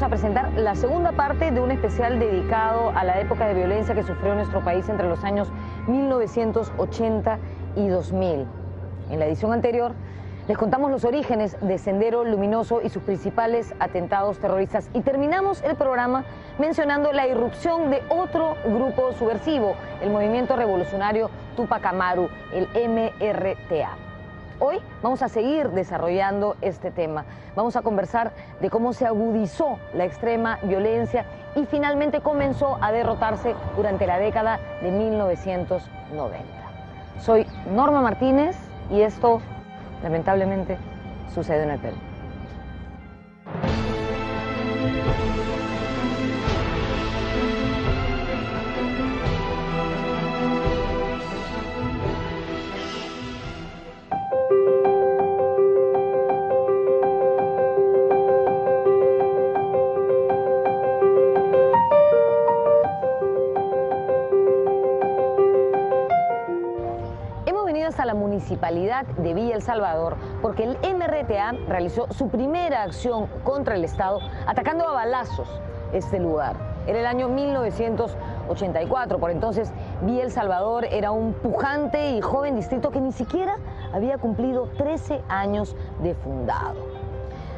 a presentar la segunda parte de un especial dedicado a la época de violencia que sufrió nuestro país entre los años 1980 y 2000. En la edición anterior les contamos los orígenes de Sendero Luminoso y sus principales atentados terroristas, y terminamos el programa mencionando la irrupción de otro grupo subversivo, el Movimiento Revolucionario Tupac Amaru, el MRTA. Hoy vamos a seguir desarrollando este tema. Vamos a conversar de cómo se agudizó la extrema violencia y finalmente comenzó a derrotarse durante la década de 1990. Soy Norma Martínez y esto, lamentablemente, sucede en el Perú. A la municipalidad de Villa El Salvador porque el MRTA realizó su primera acción contra el Estado atacando a balazos este lugar. Era el año 1984, por entonces Villa El Salvador era un pujante y joven distrito que ni siquiera había cumplido 13 años de fundado.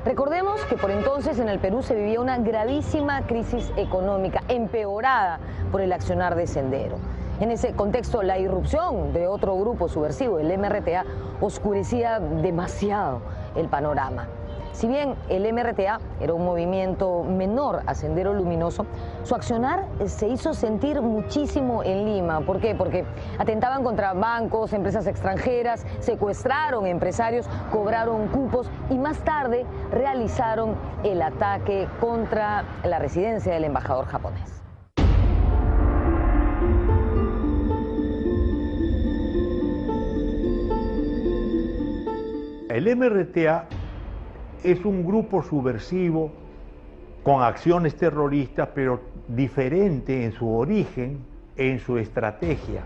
Recordemos que por entonces en el Perú se vivía una gravísima crisis económica empeorada por el accionar de Sendero. En ese contexto, la irrupción de otro grupo subversivo, el MRTA, oscurecía demasiado el panorama. Si bien el MRTA era un movimiento menor a Sendero Luminoso, su accionar se hizo sentir muchísimo en Lima. ¿Por qué? Porque atentaban contra bancos, empresas extranjeras, secuestraron empresarios, cobraron cupos y más tarde realizaron el ataque contra la residencia del embajador japonés. El MRTA es un grupo subversivo con acciones terroristas, pero diferente en su origen, en su estrategia,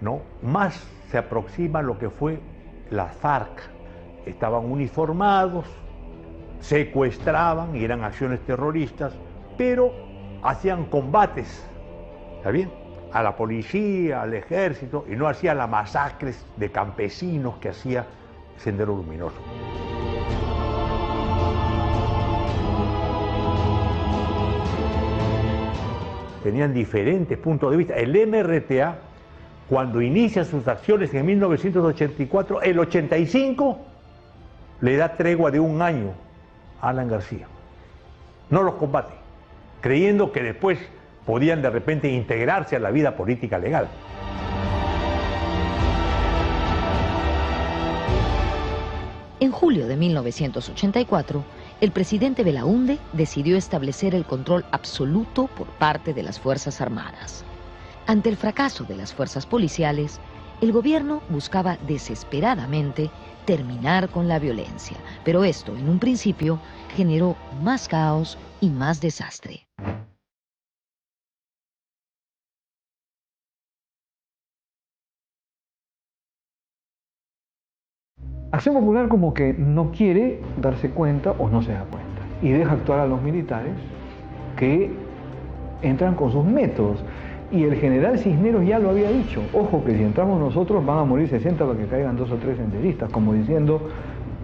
¿no? Más se aproxima a lo que fue la FARC. Estaban uniformados, secuestraban y eran acciones terroristas, pero hacían combates, ¿está bien?, a la policía, al ejército, y no hacían las masacres de campesinos que hacía Sendero Luminoso. Tenían diferentes puntos de vista. El MRTA, cuando inicia sus acciones en 1984, el 85 le da tregua de un año a Alan García. No los combate, creyendo que después podían de repente integrarse a la vida política legal. En julio de 1984, el presidente Belaúnde decidió establecer el control absoluto por parte de las Fuerzas Armadas. Ante el fracaso de las fuerzas policiales, el gobierno buscaba desesperadamente terminar con la violencia, pero esto, en un principio, generó más caos y más desastre. Acción Popular como que no quiere darse cuenta o no se da cuenta y deja actuar a los militares que entran con sus métodos. Y el general Cisneros ya lo había dicho, ojo que si entramos nosotros van a morir 60 para que caigan 2 o 3 senderistas, como diciendo,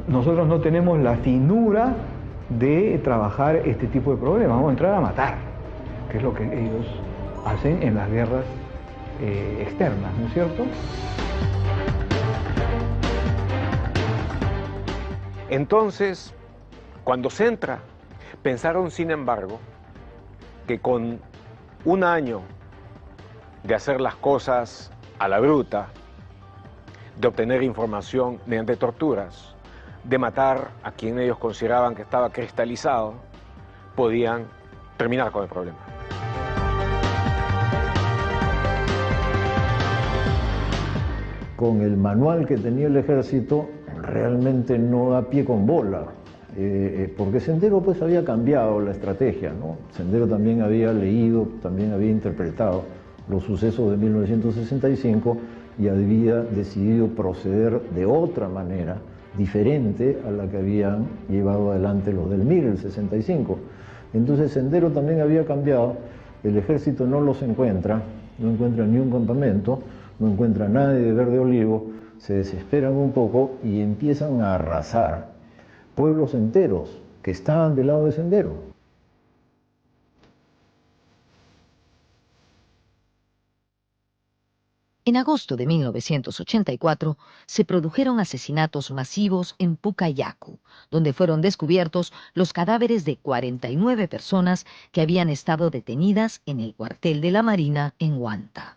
nosotros no tenemos la finura de trabajar este tipo de problemas, vamos a entrar a matar, que es lo que ellos hacen en las guerras externas, ¿no es cierto? Entonces, cuando se entra, pensaron, sin embargo, que con un año de hacer las cosas a la bruta, de obtener información mediante torturas, de matar a quien ellos consideraban que estaba cristalizado, podían terminar con el problema. Con el manual que tenía el ejército, realmente no da pie con bola, porque Sendero pues había cambiado la estrategia, ¿no? Sendero también había leído, también había interpretado los sucesos de 1965 y había decidido proceder de otra manera, diferente a la que habían llevado adelante los del MIR, el 65. Entonces Sendero también había cambiado, el ejército no los encuentra, no encuentra ni un campamento, no encuentra a nadie de Verde Olivo, se desesperan un poco y empiezan a arrasar pueblos enteros que estaban del lado de Sendero. En agosto de 1984 se produjeron asesinatos masivos en Pucayacu, donde fueron descubiertos los cadáveres de 49 personas que habían estado detenidas en el cuartel de la Marina en Huanta.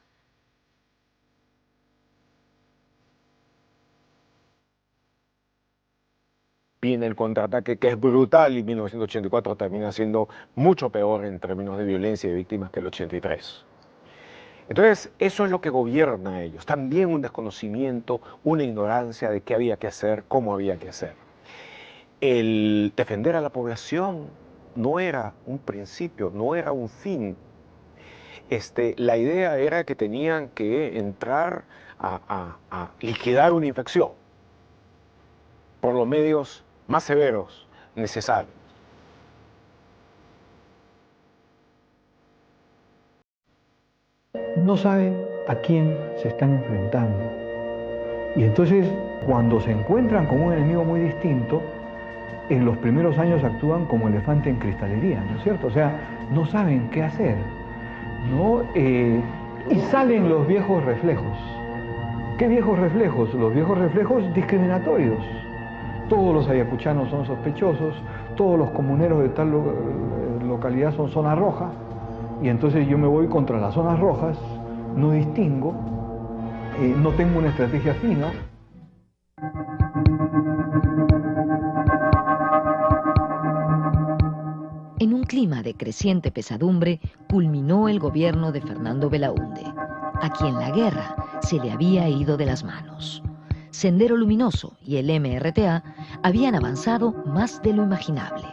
Viene el contraataque, que es brutal, y 1984 termina siendo mucho peor en términos de violencia y de víctimas que el 83. Entonces, eso es lo que gobierna a ellos. También un desconocimiento, una ignorancia de qué había que hacer, cómo había que hacer. El defender a la población no era un principio, no era un fin. La idea era que tenían que entrar a liquidar una infección por los medios más severos necesarios. No saben a quién se están enfrentando. Y entonces, cuando se encuentran con un enemigo muy distinto, en los primeros años actúan como elefante en cristalería, ¿no es cierto? O sea, no saben qué hacer, ¿no? Y salen los viejos reflejos. ¿Qué viejos reflejos? Los viejos reflejos discriminatorios. Todos los ayacuchanos son sospechosos, todos los comuneros de tal localidad son zona roja, y entonces yo me voy contra las zonas rojas, no distingo, no tengo una estrategia fina. En un clima de creciente pesadumbre, culminó el gobierno de Fernando Belaúnde, a quien la guerra se le había ido de las manos. Sendero Luminoso y el MRTA habían avanzado más de lo imaginable.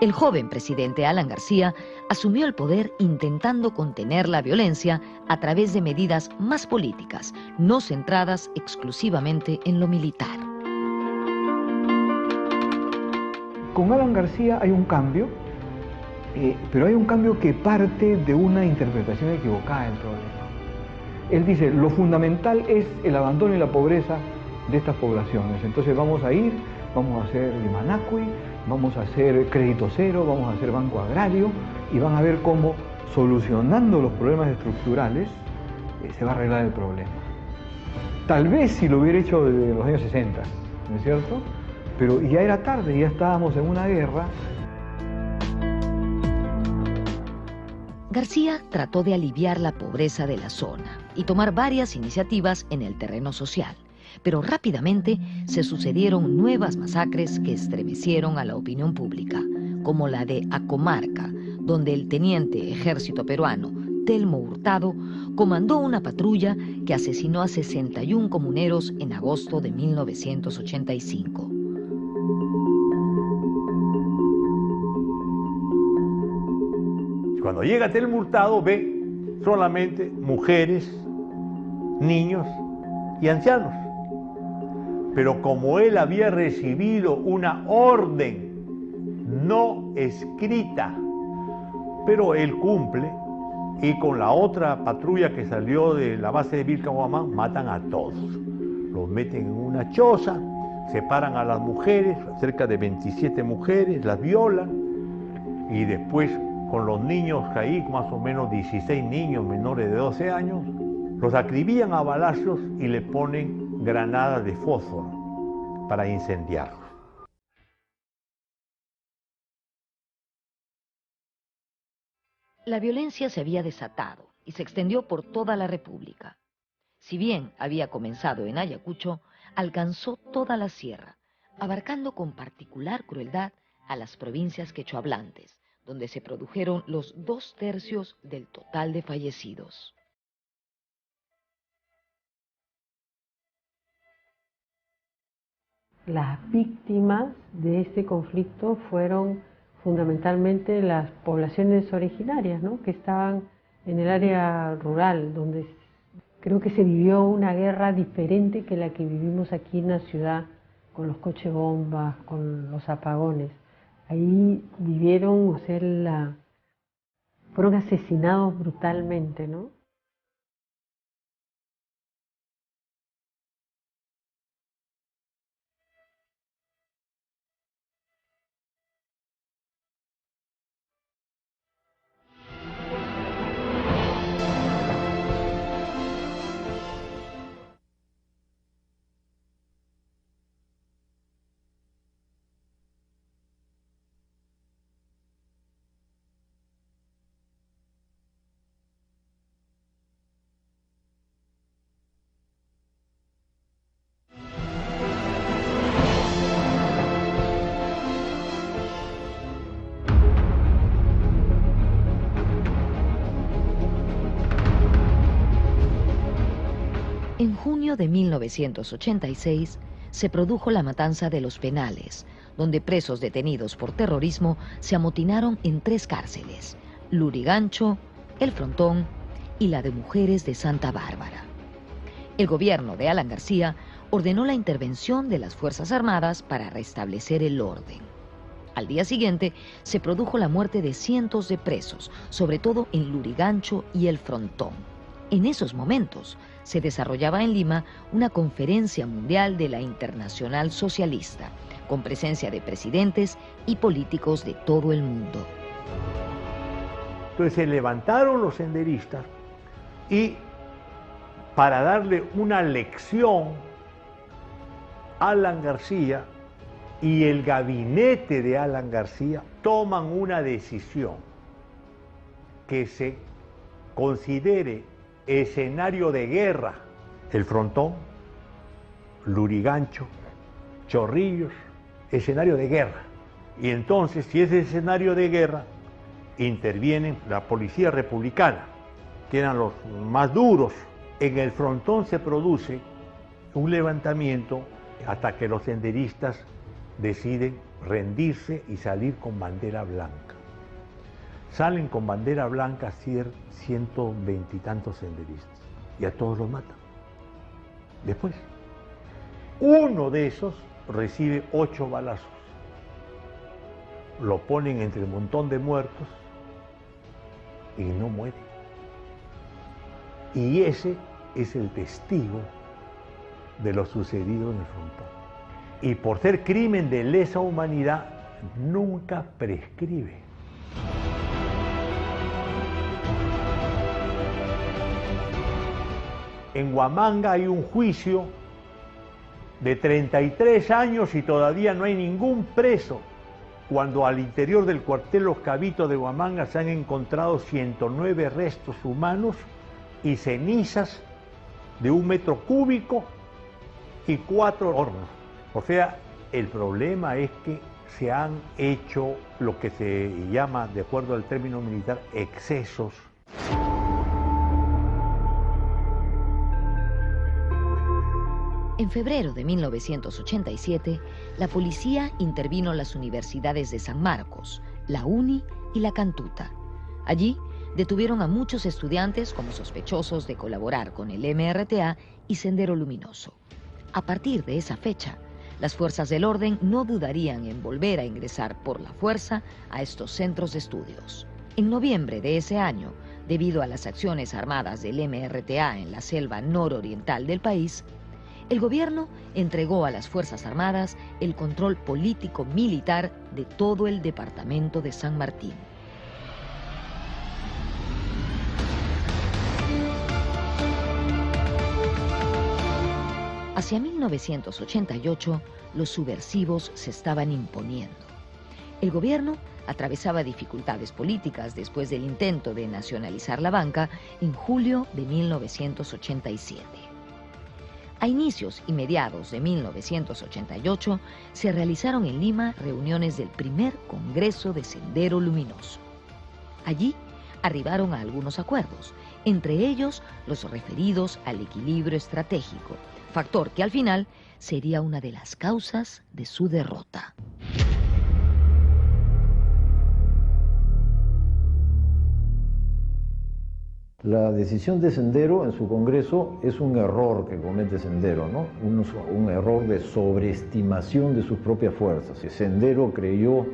El joven presidente Alan García asumió el poder intentando contener la violencia a través de medidas más políticas, no centradas exclusivamente en lo militar. Con Alan García hay un cambio, pero hay un cambio que parte de una interpretación equivocada del problema. Él dice, lo fundamental es el abandono y la pobreza de estas poblaciones. Entonces vamos a ir, vamos a hacer Limanacui, vamos a hacer crédito cero, vamos a hacer banco agrario, y van a ver cómo, solucionando los problemas estructurales, se va a arreglar el problema. Tal vez si lo hubiera hecho desde los años 60, ¿no es cierto? Pero ya era tarde, ya estábamos en una guerra. García trató de aliviar la pobreza de la zona y tomar varias iniciativas en el terreno social, pero rápidamente se sucedieron nuevas masacres que estremecieron a la opinión pública, como la de Acomarca, donde el teniente ejército peruano Telmo Hurtado comandó una patrulla que asesinó a 61 comuneros en agosto de 1985. Cuando llega Telmo Hurtado ve solamente mujeres, niños y ancianos. Pero como él había recibido una orden no escrita, pero él cumple, y con la otra patrulla que salió de la base de Vilcabamba matan a todos. Los meten en una choza, separan a las mujeres, cerca de 27 mujeres, las violan, y después con los niños ahí, más o menos 16 niños menores de 12 años, los acribillan a balazos y le ponen granadas de fósforo para incendiarlos. La violencia se había desatado y se extendió por toda la República. Si bien había comenzado en Ayacucho, alcanzó toda la sierra, abarcando con particular crueldad a las provincias quechohablantes, donde se produjeron los 2/3 del total de fallecidos. Las víctimas de este conflicto fueron fundamentalmente las poblaciones originarias, ¿no?, que estaban en el área rural, donde creo que se vivió una guerra diferente que la que vivimos aquí en la ciudad con los coches bombas, con los apagones. Ahí vivieron, o sea, fueron asesinados brutalmente, ¿no? En junio de 1986 se produjo la matanza de Los Penales, donde presos detenidos por terrorismo se amotinaron en 3 cárceles: Lurigancho, El Frontón y la de Mujeres de Santa Bárbara. El gobierno de Alan García ordenó la intervención de las Fuerzas Armadas para restablecer el orden. Al día siguiente se produjo la muerte de cientos de presos, sobre todo en Lurigancho y El Frontón. En esos momentos se desarrollaba en Lima una conferencia mundial de la Internacional Socialista, con presencia de presidentes y políticos de todo el mundo. Entonces se levantaron los senderistas y, para darle una lección a Alan García y el gabinete de Alan García, toman una decisión: que se considere escenario de guerra El Frontón, Lurigancho, Chorrillos, escenario de guerra. Y entonces, si es escenario de guerra, intervienen la policía republicana, que eran los más duros. En El Frontón se produce un levantamiento hasta que los senderistas deciden rendirse y salir con bandera blanca. Salen con bandera blanca 120 y tantos senderistas, y a todos los matan. Después, uno de esos recibe 8 balazos. Lo ponen entre un montón de muertos y no muere. Y ese es el testigo de lo sucedido en El Frontón. Y por ser crimen de lesa humanidad, nunca prescribe. En Huamanga hay un juicio de 33 años y todavía no hay ningún preso, cuando al interior del cuartel Los Cabitos de Huamanga se han encontrado 109 restos humanos y cenizas de 1 metro cúbico y 4 hornos. O sea, el problema es que se han hecho lo que se llama, de acuerdo al término militar, excesos. En febrero de 1987, la policía intervino en las universidades de San Marcos, la UNI y la Cantuta. Allí detuvieron a muchos estudiantes como sospechosos de colaborar con el MRTA y Sendero Luminoso. A partir de esa fecha, las fuerzas del orden no dudarían en volver a ingresar por la fuerza a estos centros de estudios. En noviembre de ese año, debido a las acciones armadas del MRTA en la selva nororiental del país, el gobierno entregó a las Fuerzas Armadas el control político-militar de todo el departamento de San Martín. Hacia 1988, los subversivos se estaban imponiendo. El gobierno atravesaba dificultades políticas después del intento de nacionalizar la banca en julio de 1987. A inicios y mediados de 1988 se realizaron en Lima reuniones del primer Congreso de Sendero Luminoso. Allí arribaron a algunos acuerdos, entre ellos los referidos al equilibrio estratégico, factor que al final sería una de las causas de su derrota. La decisión de Sendero en su Congreso es un error que comete Sendero, ¿no? Un error de sobreestimación de sus propias fuerzas. Sendero creyó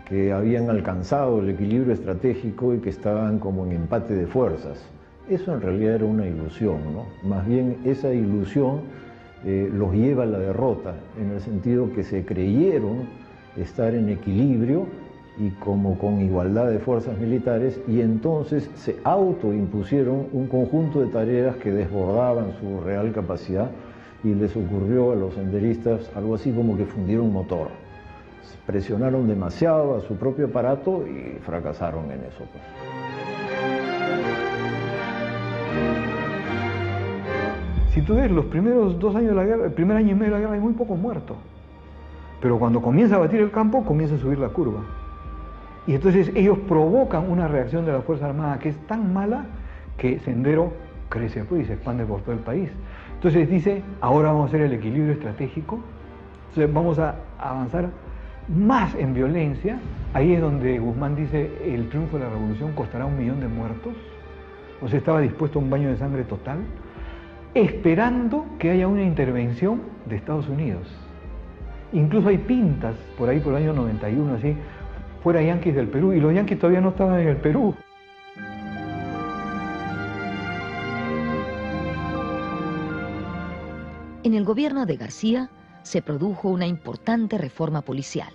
que habían alcanzado el equilibrio estratégico y que estaban como en empate de fuerzas. Eso en realidad era una ilusión, ¿no? Más bien esa ilusión los lleva a la derrota, en el sentido que se creyeron estar en equilibrio y como con igualdad de fuerzas militares, y entonces se autoimpusieron un conjunto de tareas que desbordaban su real capacidad, y les ocurrió a los senderistas algo así como que fundieron motor. Presionaron demasiado a su propio aparato y fracasaron en eso, pues. Si tú ves los primeros 2 años de la guerra, el primer año y medio de la guerra, hay muy pocos muertos. Pero cuando comienza a batir el campo, comienza a subir la curva. Y entonces ellos provocan una reacción de la Fuerza Armada que es tan mala que Sendero crece pues, y se expande por todo el país. Entonces dice, ahora vamos a hacer el equilibrio estratégico, entonces vamos a avanzar más en violencia. Ahí es donde Guzmán dice, el triunfo de la revolución costará 1 millón de muertos. O sea, estaba dispuesto a un baño de sangre total, esperando que haya una intervención de Estados Unidos. Incluso hay pintas, por ahí por el año 91, así, fuera yanquis del Perú, y los yanquis todavía no estaban en el Perú. En el gobierno de García se produjo una importante reforma policial.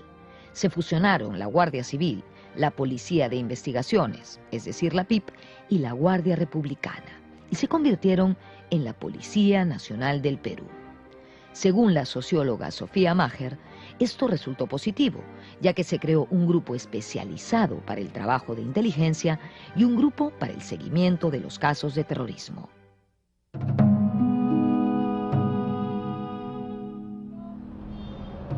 Se fusionaron la Guardia Civil, la Policía de Investigaciones, es decir, la PIP, y la Guardia Republicana, y se convirtieron en la Policía Nacional del Perú. Según la socióloga Sofía Maher, esto resultó positivo, ya que se creó un grupo especializado para el trabajo de inteligencia y un grupo para el seguimiento de los casos de terrorismo.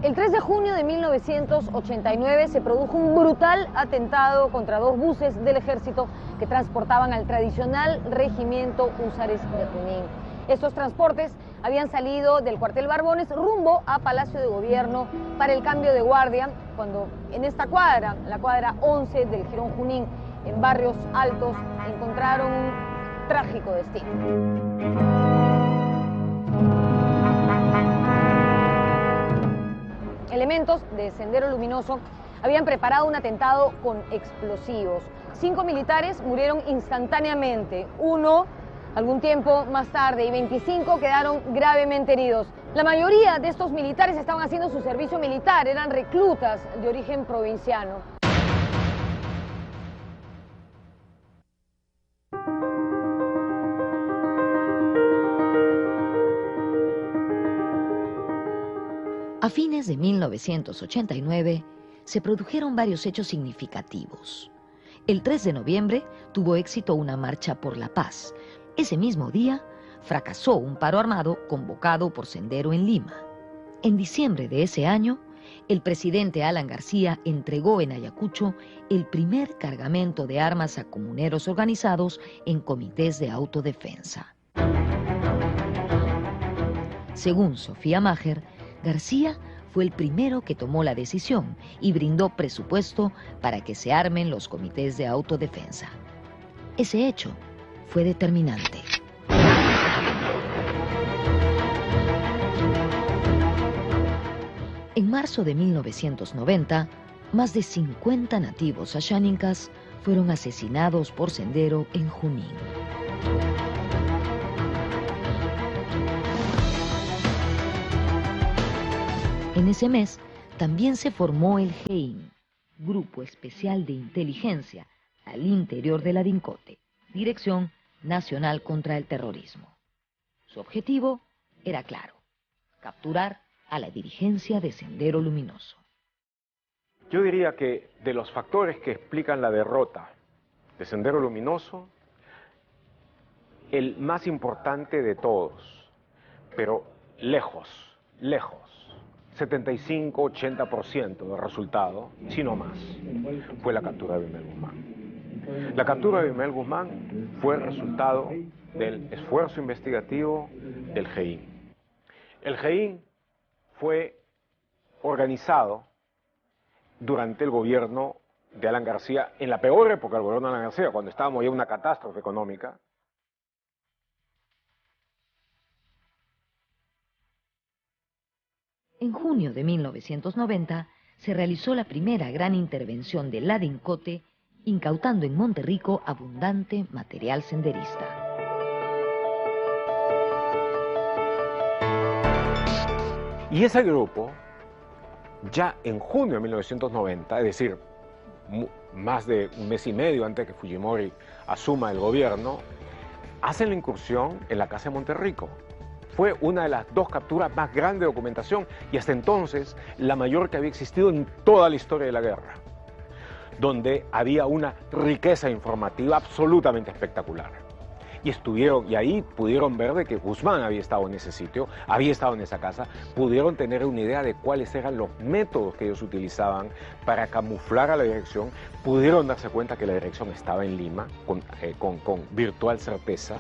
El 3 de junio de 1989 se produjo un brutal atentado contra 2 buses del ejército que transportaban al tradicional regimiento Húsares de Junín. Estos transportes habían salido del cuartel Barbones rumbo a Palacio de Gobierno para el cambio de guardia, cuando en esta cuadra, la cuadra 11 del Jirón Junín, en Barrios Altos, encontraron un trágico destino. Elementos de Sendero Luminoso habían preparado un atentado con explosivos. 5 militares murieron instantáneamente, 1 algún tiempo más tarde y 25 quedaron gravemente heridos. La mayoría de estos militares estaban haciendo su servicio militar, eran reclutas de origen provinciano. A fines de 1989 se produjeron varios hechos significativos. El 3 de noviembre tuvo éxito una marcha por la paz. Ese mismo día fracasó un paro armado convocado por Sendero en Lima. En diciembre de ese año, el presidente Alan García entregó en Ayacucho el primer cargamento de armas a comuneros organizados en comités de autodefensa. Según Sofía Maher, García fue el primero que tomó la decisión y brindó presupuesto para que se armen los comités de autodefensa. Ese hecho fue determinante. En marzo de 1990, más de 50 nativos asháninkas fueron asesinados por Sendero en Junín. En ese mes también se formó el GEIN, Grupo Especial de Inteligencia al interior de la DINCOTE, Dirección Nacional contra el Terrorismo. Su objetivo era claro: capturar a la dirigencia de Sendero Luminoso. Yo diría que de los factores que explican la derrota de Sendero Luminoso, el más importante de todos, pero lejos, 75-80% del resultado, si no más, fue la captura de Abimel Guzmán. La captura de Abimel Guzmán fue el resultado del esfuerzo investigativo del GEIN. El GEIN fue organizado durante el gobierno de Alan García, en la peor época del gobierno de Alan García, cuando estábamos ya en una catástrofe económica, junio de 1990 se realizó la primera gran intervención de la DINCOTE, incautando en Monterrico abundante material senderista. Y ese grupo, ya en junio de 1990, es decir, más de un mes y medio antes de que Fujimori asuma el gobierno, hacen la incursión en la casa de Monterrico. Fue una de las dos capturas más grandes de documentación y hasta entonces la mayor que había existido en toda la historia de la guerra, donde había una riqueza informativa absolutamente espectacular. Y ahí pudieron ver de que Guzmán había estado en ese sitio, había estado en esa casa, pudieron tener una idea de cuáles eran los métodos que ellos utilizaban para camuflar a la dirección, pudieron darse cuenta que la dirección estaba en Lima con virtual certeza,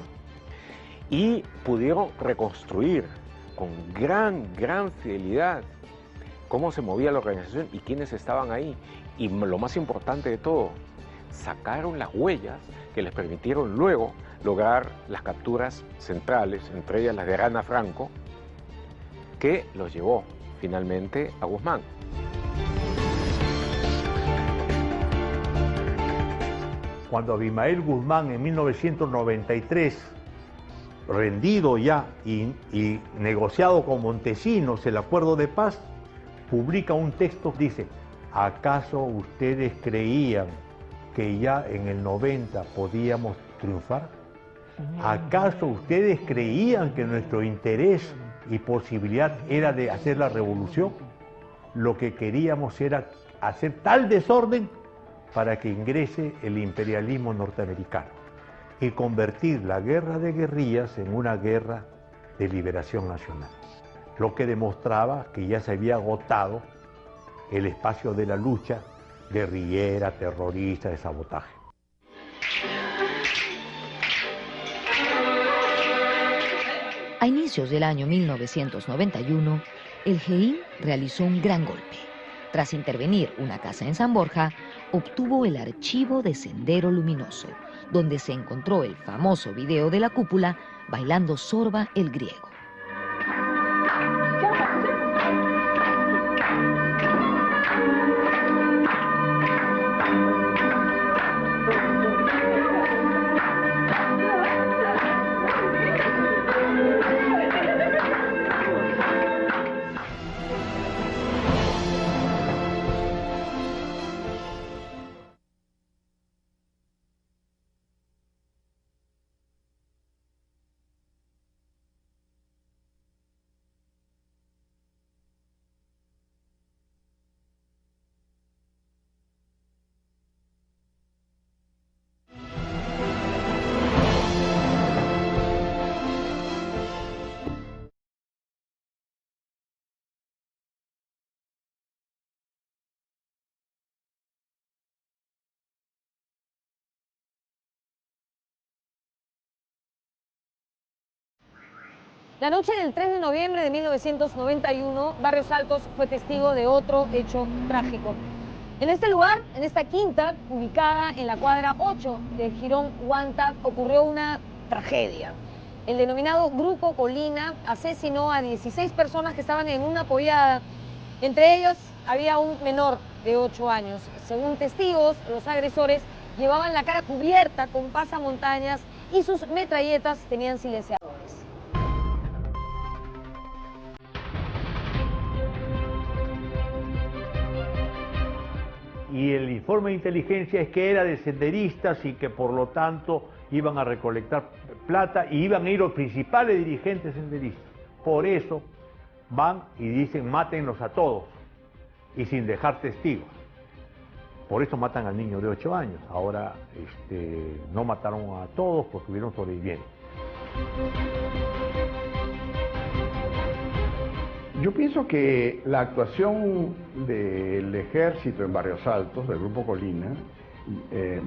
y pudieron reconstruir con gran fidelidad cómo se movía la organización y quiénes estaban ahí. Y lo más importante de todo, sacaron las huellas que les permitieron luego lograr las capturas centrales, entre ellas las de Rana Franco, que los llevó finalmente a Guzmán. Cuando Abimael Guzmán en 1993, rendido ya y negociado con Montesinos el acuerdo de paz, publica un texto, dice: ¿acaso ustedes creían que ya en el 90 podíamos triunfar? ¿Acaso ustedes creían que nuestro interés y posibilidad era de hacer la revolución? Lo que queríamos era hacer tal desorden para que ingrese el imperialismo norteamericano y convertir la guerra de guerrillas en una guerra de liberación nacional, lo que demostraba que ya se había agotado el espacio de la lucha guerrillera, terrorista, de sabotaje. A inicios del año 1991, el GEIN realizó un gran golpe. Tras intervenir una casa en San Borja, obtuvo el archivo de Sendero Luminoso, donde se encontró el famoso video de la cúpula bailando Sorba el griego. La noche del 3 de noviembre de 1991, Barrios Altos fue testigo de otro hecho trágico. En este lugar, en esta quinta, ubicada en la cuadra 8 de Jirón Huántac, ocurrió una tragedia. El denominado Grupo Colina asesinó a 16 personas que estaban en una pollada. Entre ellos había un menor de 8 años. Según testigos, los agresores llevaban la cara cubierta con pasamontañas y sus metralletas tenían silenciadores. Y el informe de inteligencia es que era de senderistas y que por lo tanto iban a recolectar plata y iban a ir los principales dirigentes senderistas. Por eso van y dicen: mátenlos a todos y sin dejar testigos. Por eso matan al niño de 8 años. Ahora no mataron a todos porque hubieron sobrevivientes. Yo pienso que la actuación del ejército en Barrios Altos, del Grupo Colina,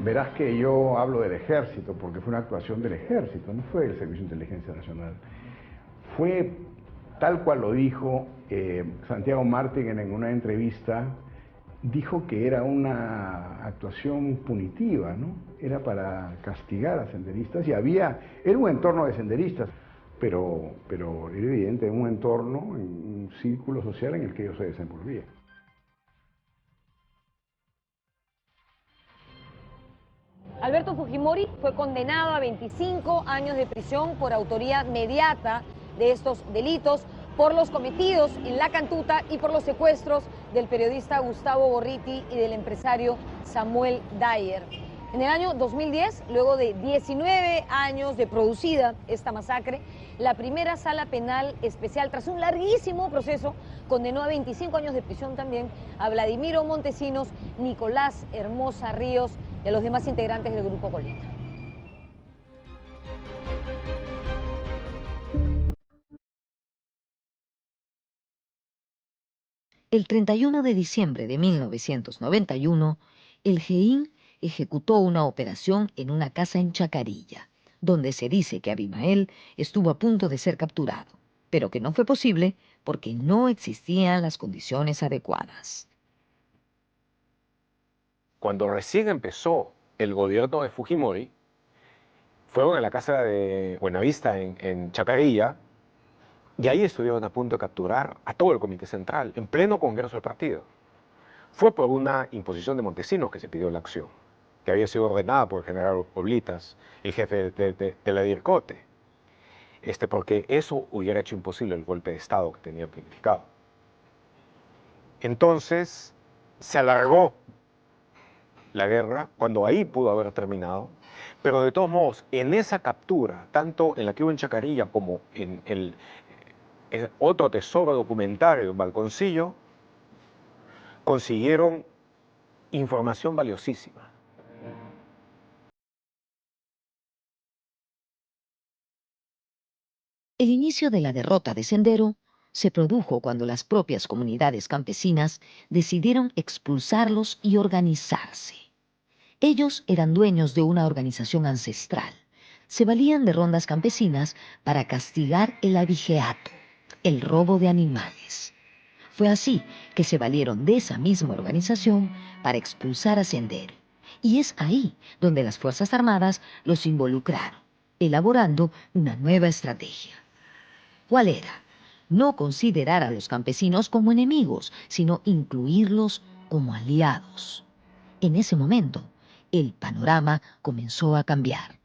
verás que yo hablo del ejército porque fue una actuación del ejército, no fue el Servicio de Inteligencia Nacional. Fue tal cual lo dijo Santiago Martín en una entrevista, dijo que era una actuación punitiva, ¿no? Era para castigar a senderistas y era un entorno de senderistas. pero era evidente en un entorno, en un círculo social en el que ellos se desenvolvían. Alberto Fujimori fue condenado a 25 años de prisión por autoría mediata de estos delitos, por los cometidos en La Cantuta y por los secuestros del periodista Gustavo Gorriti y del empresario Samuel Dyer. En el año 2010, luego de 19 años de producida esta masacre, la primera sala penal especial, tras un larguísimo proceso, condenó a 25 años de prisión también a Vladimiro Montesinos, Nicolás Hermosa Ríos y a los demás integrantes del Grupo Colina. El 31 de diciembre de 1991, el GEIN ejecutó una operación en una casa en Chacarilla, donde se dice que Abimael estuvo a punto de ser capturado, pero que no fue posible porque no existían las condiciones adecuadas. Cuando recién empezó el gobierno de Fujimori, fueron a la casa de Buenavista en Chacarilla, y ahí estuvieron a punto de capturar a todo el Comité Central, en pleno Congreso del partido. Fue por una imposición de Montesinos que se pidió la acción, que había sido ordenada por el general Oblitas, el jefe de la DIRCOTE, porque eso hubiera hecho imposible el golpe de Estado que tenía planificado. Entonces, se alargó la guerra, cuando ahí pudo haber terminado, pero de todos modos, en esa captura, tanto en la que hubo en Chacarilla como en el otro tesoro documentario en Balconcillo, consiguieron información valiosísima. El inicio de la derrota de Sendero se produjo cuando las propias comunidades campesinas decidieron expulsarlos y organizarse. Ellos eran dueños de una organización ancestral. Se valían de rondas campesinas para castigar el abigeato, el robo de animales. Fue así que se valieron de esa misma organización para expulsar a Sendero. Y es ahí donde las Fuerzas Armadas los involucraron, elaborando una nueva estrategia. ¿Cuál era? No considerar a los campesinos como enemigos, sino incluirlos como aliados. En ese momento, el panorama comenzó a cambiar.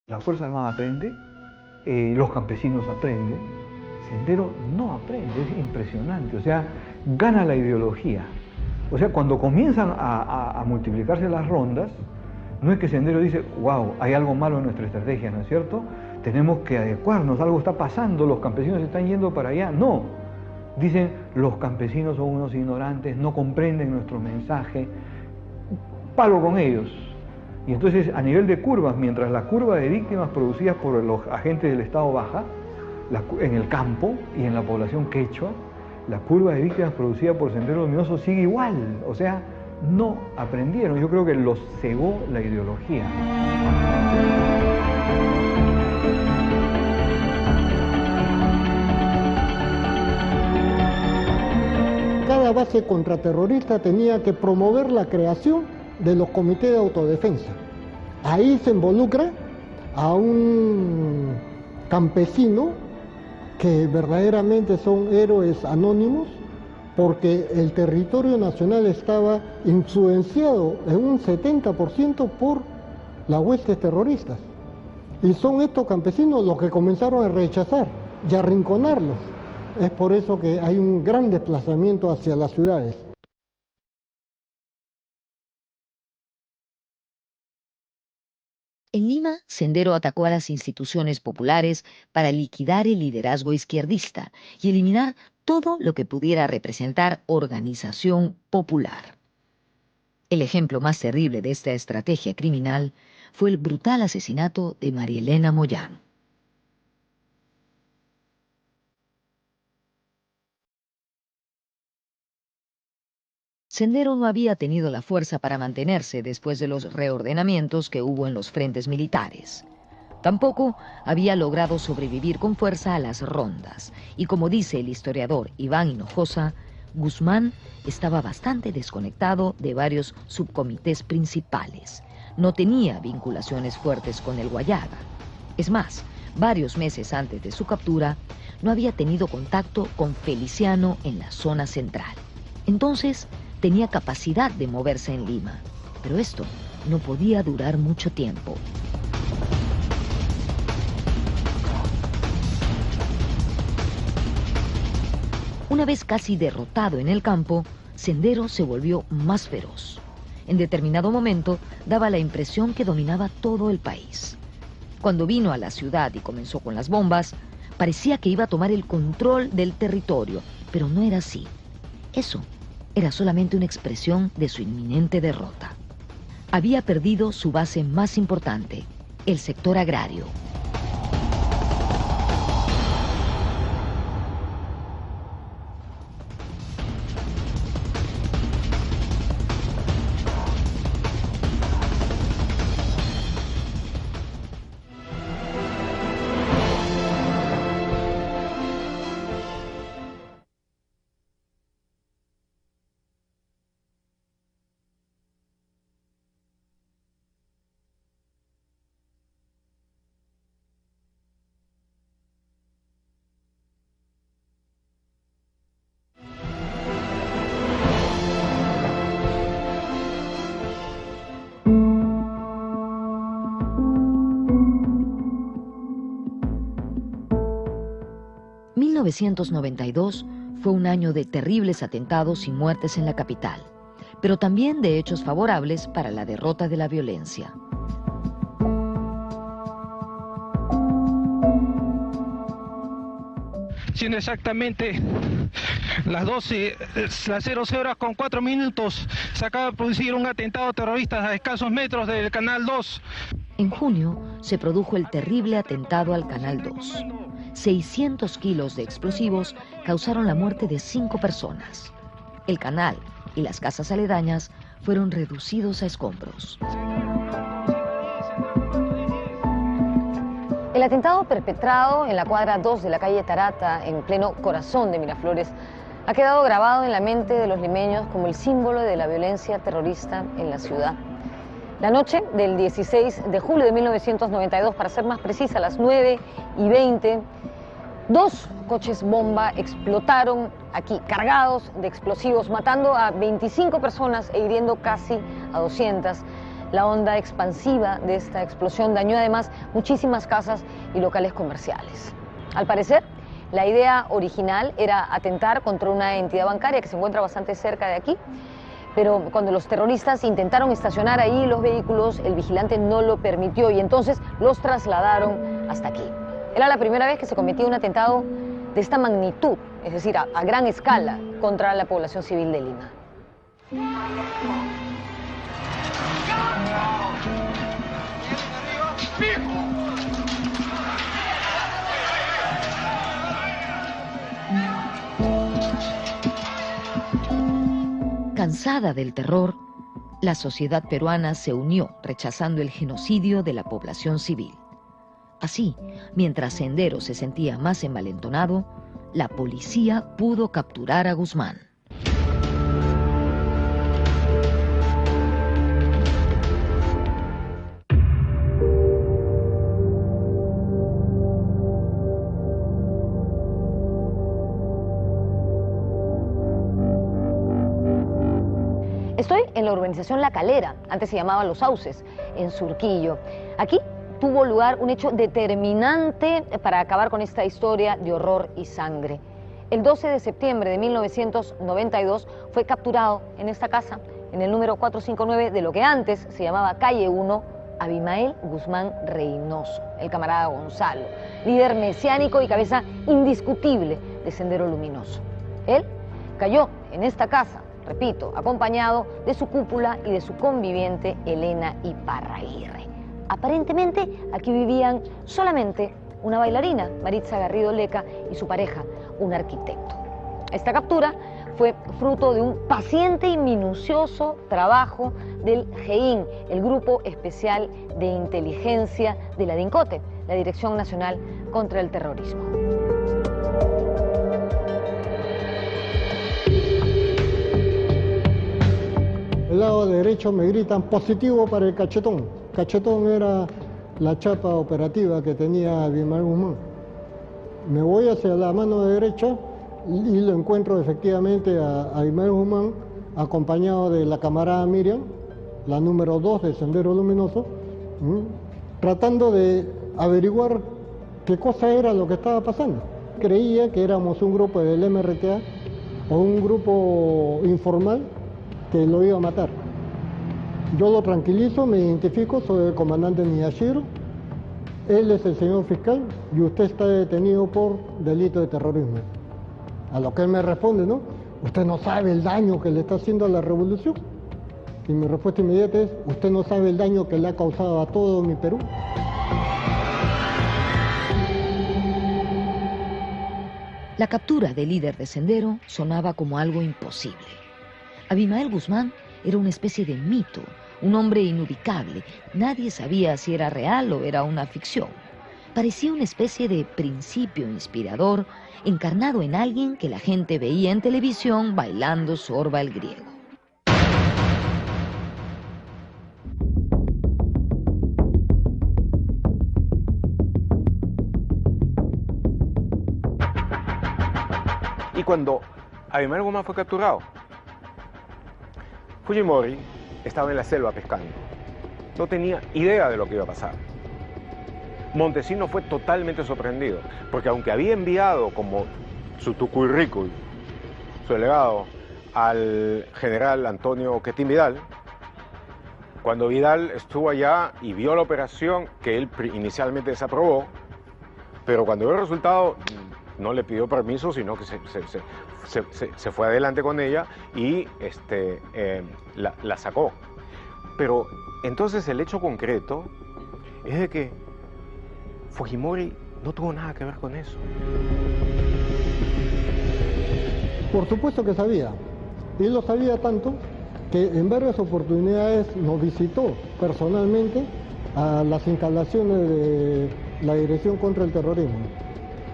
La Fuerza Armada aprende, los campesinos aprenden, Sendero no aprende, es impresionante, o sea, gana la ideología. O sea, cuando comienzan a multiplicarse las rondas, no es que Sendero dice, wow, hay algo malo en nuestra estrategia, ¿no es cierto? Tenemos que adecuarnos, algo está pasando, los campesinos están yendo para allá. No, dicen, los campesinos son unos ignorantes, no comprenden nuestro mensaje, palo con ellos. Y entonces, a nivel de curvas, mientras la curva de víctimas producidas por los agentes del Estado baja, en el campo y en la población quechua, la curva de víctimas producida por Sendero Luminoso sigue igual. O sea, no aprendieron. Yo creo que los cegó la ideología. Cada base contraterrorista tenía que promover la creación de los comités de autodefensa. Ahí se involucra a un campesino que verdaderamente son héroes anónimos, porque el territorio nacional estaba influenciado en un 70% por las huestes terroristas. Y son estos campesinos los que comenzaron a rechazar y a arrinconarlos. Es por eso que hay un gran desplazamiento hacia las ciudades. En Lima, Sendero atacó a las instituciones populares para liquidar el liderazgo izquierdista y eliminar todo lo que pudiera representar organización popular. El ejemplo más terrible de esta estrategia criminal fue el brutal asesinato de María Elena Moyano. Sendero no había tenido la fuerza para mantenerse después de los reordenamientos que hubo en los frentes militares. Tampoco había logrado sobrevivir con fuerza a las rondas. Y como dice el historiador Iván Hinojosa, Guzmán estaba bastante desconectado de varios subcomités principales. no tenía vinculaciones fuertes con el Huallaga. Es más, varios meses antes de su captura, no había tenido contacto con Feliciano en la zona central. Entonces, tenía capacidad de moverse en Lima, pero esto no podía durar mucho tiempo. Una vez casi derrotado en el campo, Sendero se volvió más feroz. En determinado momento, daba la impresión que dominaba todo el país. Cuando vino a la ciudad y comenzó con las bombas, parecía que iba a tomar el control del territorio, pero no era así. Eso era solamente una expresión de su inminente derrota. Había perdido su base más importante, el sector agrario. En 1992 fue un año de terribles atentados y muertes en la capital, pero también de hechos favorables para la derrota de la violencia. Siendo exactamente las 00:04, se acaba de producir un atentado terrorista a escasos metros del Canal 2. En junio se produjo el terrible atentado al Canal 2. 600 kilos de explosivos causaron la muerte de 5 personas. El canal y las casas aledañas fueron reducidos a escombros. El atentado perpetrado en la cuadra 2 de la calle Tarata, en pleno corazón de Miraflores, ha quedado grabado en la mente de los limeños como el símbolo de la violencia terrorista en la ciudad. La noche del 16 de julio de 1992, para ser más precisa, a las 9:20, 2 coches bomba explotaron aquí, cargados de explosivos, matando a 25 personas e hiriendo casi a 200. La onda expansiva de esta explosión dañó además muchísimas casas y locales comerciales. Al parecer, la idea original era atentar contra una entidad bancaria que se encuentra bastante cerca de aquí, pero cuando los terroristas intentaron estacionar ahí los vehículos, el vigilante no lo permitió y entonces los trasladaron hasta aquí. Era la primera vez que se cometía un atentado de esta magnitud, es decir, a gran escala, contra la población civil de Lima. Cansada del terror, la sociedad peruana se unió rechazando el genocidio de la población civil. Así, mientras Sendero se sentía más envalentonado, la policía pudo capturar a Guzmán. Estoy en la urbanización La Calera, antes se llamaba Los Sauces, en Surquillo. Aquí tuvo lugar un hecho determinante para acabar con esta historia de horror y sangre. El 12 de septiembre de 1992 fue capturado en esta casa, en el número 459 de lo que antes se llamaba Calle 1, Abimael Guzmán Reynoso, el camarada Gonzalo, líder mesiánico y cabeza indiscutible de Sendero Luminoso. Él cayó en esta casa, repito, acompañado de su cúpula y de su conviviente Elena Iparraguirre. Aparentemente aquí vivían solamente una bailarina, Maritza Garrido Leca, y su pareja, un arquitecto. Esta captura fue fruto de un paciente y minucioso trabajo del GEIN, el Grupo Especial de Inteligencia de la DINCOTE, la Dirección Nacional contra el Terrorismo. El lado lado derecho me gritan positivo para el Cachetón. Cachetón era la chapa operativa que tenía Abimael Guzmán. Me voy hacia la mano derecha y lo encuentro efectivamente a Abimael Guzmán acompañado de la camarada Miriam, la número 2 de Sendero Luminoso, tratando de averiguar qué cosa era lo que estaba pasando. Creía que éramos un grupo del MRTA o un grupo informal que lo iba a matar. Yo lo tranquilizo, me identifico, soy el comandante Miyashiro, él es el señor fiscal y usted está detenido por delito de terrorismo. A lo que él me responde, ¿no? Usted no sabe el daño que le está haciendo a la revolución. Y mi respuesta inmediata es, usted no sabe el daño que le ha causado a todo mi Perú. La captura del líder de Sendero sonaba como algo imposible. Abimael Guzmán era una especie de mito, un hombre inubicable. Nadie sabía si era real o era una ficción. Parecía una especie de principio inspirador encarnado en alguien que la gente veía en televisión bailando Sorba el griego. Y cuando Abimael Guzmán fue capturado, Fujimori estaba en la selva pescando. No tenía idea de lo que iba a pasar. Montesinos fue totalmente sorprendido, porque aunque había enviado como su tucurrícul, su delegado, al general Antonio Quetín Vidal, cuando Vidal estuvo allá y vio la operación que él inicialmente desaprobó, pero cuando vio el resultado no le pidió permiso, sino que se fue adelante con ella y la sacó. Pero entonces el hecho concreto es de que Fujimori no tuvo nada que ver con eso. Por supuesto que sabía. Y lo sabía tanto que en varias oportunidades nos visitó personalmente a las instalaciones de la Dirección contra el Terrorismo.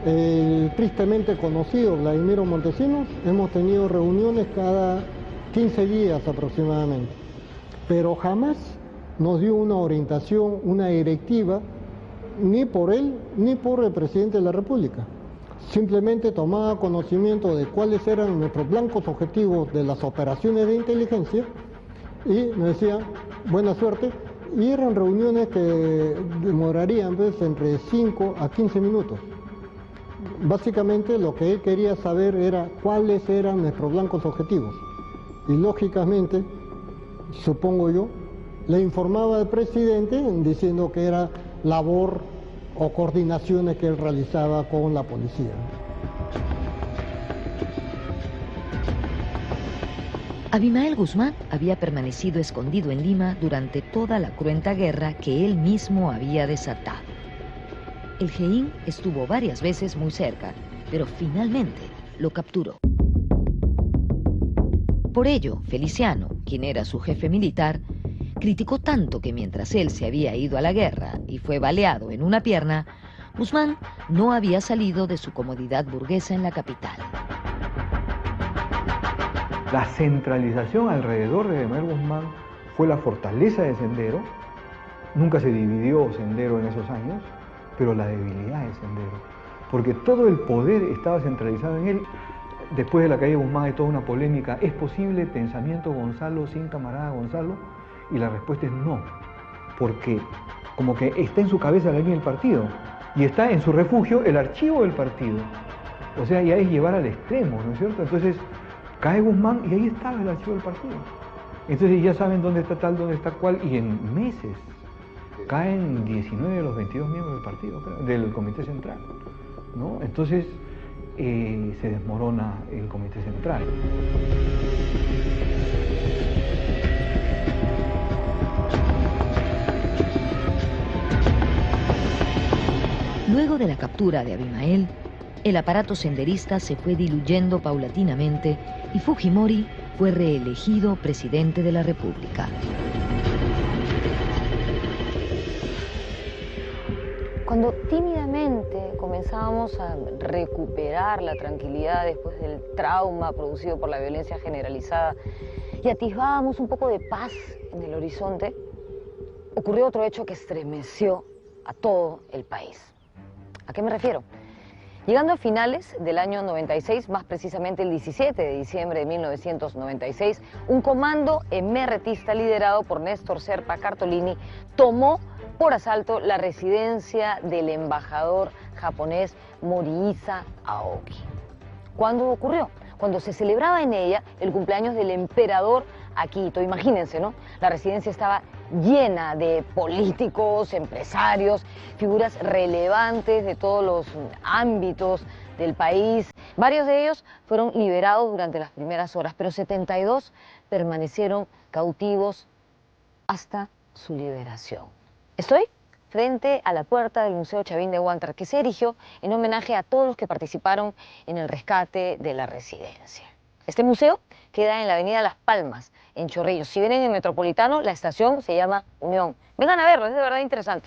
El tristemente conocido Vladimiro Montesinos, hemos tenido reuniones cada 15 días aproximadamente, pero jamás nos dio una orientación, una directiva, ni por él ni por el presidente de la República. Simplemente tomaba conocimiento de cuáles eran nuestros blancos objetivos de las operaciones de inteligencia y nos decía, buena suerte, y eran reuniones que demorarían entre 5 a 15 minutos. Básicamente lo que él quería saber era cuáles eran nuestros blancos objetivos. Y lógicamente, supongo yo, le informaba al presidente diciendo que era labor o coordinaciones que él realizaba con la policía. Abimael Guzmán había permanecido escondido en Lima durante toda la cruenta guerra que él mismo había desatado. El GEIN estuvo varias veces muy cerca, pero finalmente lo capturó. Por ello, Feliciano, quien era su jefe militar, criticó tanto que mientras él se había ido a la guerra y fue baleado en una pierna, Guzmán no había salido de su comodidad burguesa en la capital. La centralización alrededor de Abimael Guzmán fue la fortaleza de Sendero. Nunca se dividió Sendero en esos años, pero la debilidad de Sendero, porque todo el poder estaba centralizado en él. Después de la caída de Guzmán hay toda una polémica. ¿Es posible pensamiento Gonzalo sin camarada Gonzalo? Y la respuesta es no, porque como que está en su cabeza la línea del partido y está en su refugio el archivo del partido. O sea, ya es llevar al extremo, ¿no es cierto? Entonces cae Guzmán y ahí estaba el archivo del partido. Entonces ya saben dónde está tal, dónde está cual, y en meses caen 19 de los 22 miembros del partido, del Comité Central, ¿no? Entonces se desmorona el Comité Central. Luego de la captura de Abimael, el aparato senderista se fue diluyendo paulatinamente y Fujimori fue reelegido presidente de la República. Cuando tímidamente comenzábamos a recuperar la tranquilidad después del trauma producido por la violencia generalizada y atisbábamos un poco de paz en el horizonte, ocurrió otro hecho que estremeció a todo el país. ¿A qué me refiero? Llegando a finales del año 96, más precisamente el 17 de diciembre de 1996, un comando emerretista liderado por Néstor Serpa Cartolini tomó por asalto la residencia del embajador japonés Morihisa Aoki. ¿Cuándo ocurrió? Cuando se celebraba en ella el cumpleaños del emperador Akihito. Imagínense, ¿no? La residencia estaba llena de políticos, empresarios, figuras relevantes de todos los ámbitos del país. Varios de ellos fueron liberados durante las primeras horas, pero 72 permanecieron cautivos hasta su liberación. Estoy frente a la puerta del Museo Chavín de Huántar, que se erigió en homenaje a todos los que participaron en el rescate de la residencia. Este museo queda en la avenida Las Palmas, en Chorrillos. Si vienen en Metropolitano, la estación se llama Unión. Vengan a verlo, es de verdad interesante.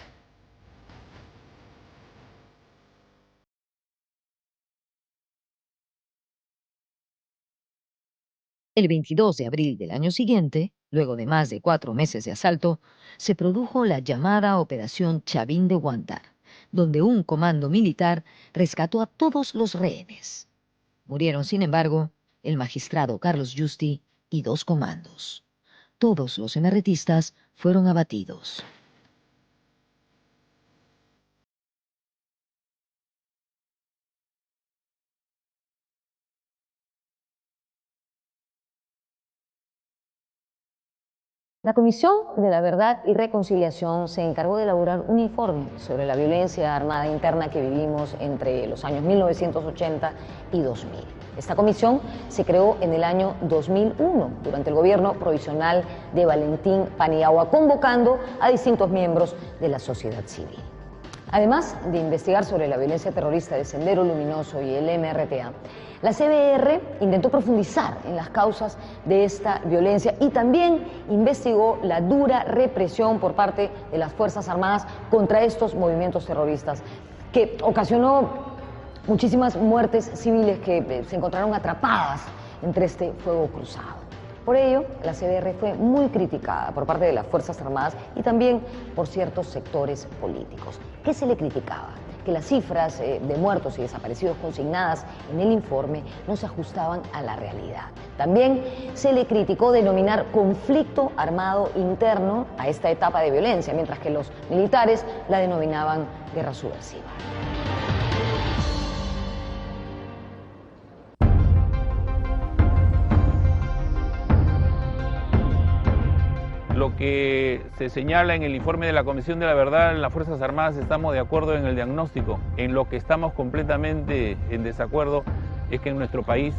El 22 de abril del año siguiente, luego de más de 4 meses de asalto, se produjo la llamada Operación Chavín de Huántar, donde un comando militar rescató a todos los rehenes. Murieron, sin embargo, el magistrado Carlos Yusti y 2 comandos. Todos los emerretistas fueron abatidos. La Comisión de la Verdad y Reconciliación se encargó de elaborar un informe sobre la violencia armada interna que vivimos entre los años 1980 y 2000. Esta comisión se creó en el año 2001, durante el gobierno provisional de Valentín Paniagua, convocando a distintos miembros de la sociedad civil. Además de investigar sobre la violencia terrorista de Sendero Luminoso y el MRTA, la CBR intentó profundizar en las causas de esta violencia y también investigó la dura represión por parte de las Fuerzas Armadas contra estos movimientos terroristas, que ocasionó muchísimas muertes civiles que se encontraron atrapadas entre este fuego cruzado. Por ello, la CBR fue muy criticada por parte de las Fuerzas Armadas y también por ciertos sectores políticos. ¿Qué se le criticaba? Que las cifras de muertos y desaparecidos consignadas en el informe no se ajustaban a la realidad. También se le criticó denominar conflicto armado interno a esta etapa de violencia, mientras que los militares la denominaban guerra subversiva. Lo que se señala en el informe de la Comisión de la Verdad en las Fuerzas Armadas, estamos de acuerdo en el diagnóstico. En lo que estamos completamente en desacuerdo es que en nuestro país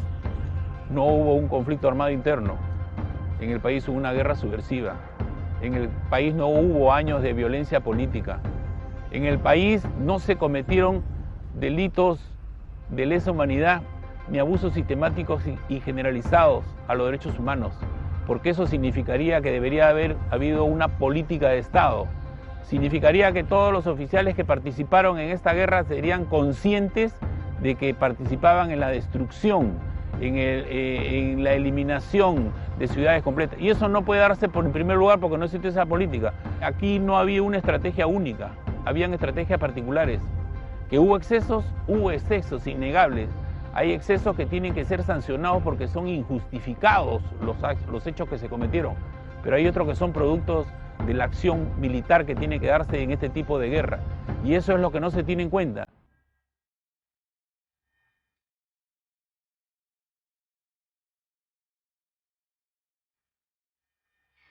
no hubo un conflicto armado interno. En el país hubo una guerra subversiva. En el país no hubo años de violencia política. En el país no se cometieron delitos de lesa humanidad ni abusos sistemáticos y generalizados a los derechos humanos, porque eso significaría que debería haber habido una política de Estado. Significaría que todos los oficiales que participaron en esta guerra serían conscientes de que participaban en la destrucción, en la eliminación de ciudades completas. Y eso no puede darse en primer lugar porque no existe esa política. Aquí no había una estrategia única, habían estrategias particulares. Que hubo excesos innegables. Hay excesos que tienen que ser sancionados porque son injustificados los hechos que se cometieron, pero hay otros que son productos de la acción militar que tiene que darse en este tipo de guerra, y eso es lo que no se tiene en cuenta.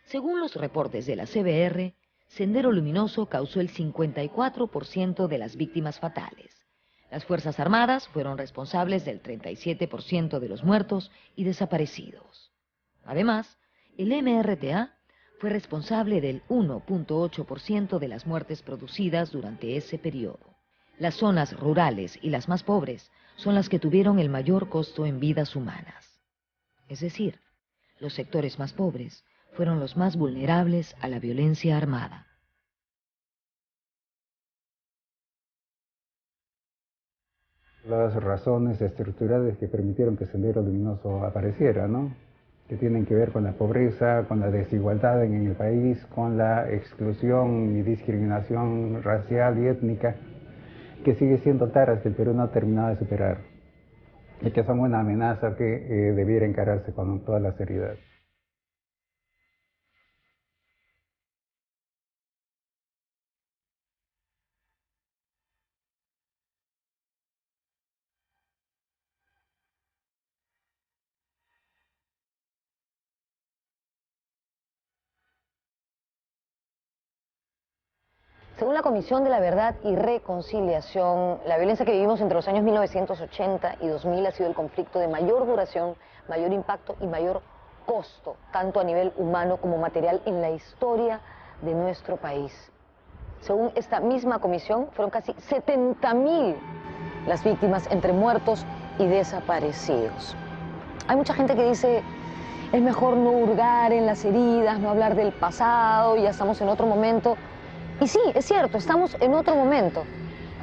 Según los reportes de la CBR, Sendero Luminoso causó el 54% de las víctimas fatales. Las Fuerzas Armadas fueron responsables del 37% de los muertos y desaparecidos. Además, el MRTA fue responsable del 1.8% de las muertes producidas durante ese periodo. Las zonas rurales y las más pobres son las que tuvieron el mayor costo en vidas humanas. Es decir, los sectores más pobres fueron los más vulnerables a la violencia armada. Las razones estructurales que permitieron que Sendero Luminoso apareciera, ¿no? que tienen que ver con la pobreza, con la desigualdad en el país, con la exclusión y discriminación racial y étnica, que sigue siendo taras que el Perú no ha terminado de superar, y que son una amenaza que debiera encararse con toda la seriedad. Según la Comisión de la Verdad y Reconciliación, la violencia que vivimos entre los años 1980 y 2000 ha sido el conflicto de mayor duración, mayor impacto y mayor costo, tanto a nivel humano como material, en la historia de nuestro país. Según esta misma comisión, fueron casi 70.000 las víctimas entre muertos y desaparecidos. Hay mucha gente que dice, es mejor no hurgar en las heridas, no hablar del pasado, ya estamos en otro momento. Y sí, es cierto, estamos en otro momento,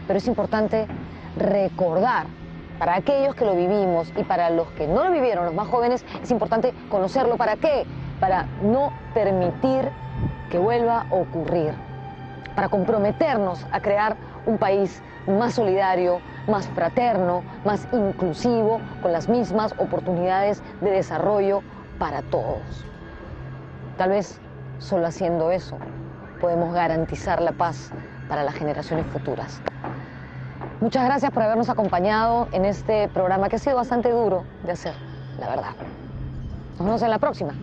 pero es importante recordar, para aquellos que lo vivimos y para los que no lo vivieron, los más jóvenes, es importante conocerlo. ¿Para qué? Para no permitir que vuelva a ocurrir, para comprometernos a crear un país más solidario, más fraterno, más inclusivo, con las mismas oportunidades de desarrollo para todos. Tal vez solo haciendo eso podemos garantizar la paz para las generaciones futuras. Muchas gracias por habernos acompañado en este programa que ha sido bastante duro de hacer, la verdad. Nos vemos en la próxima.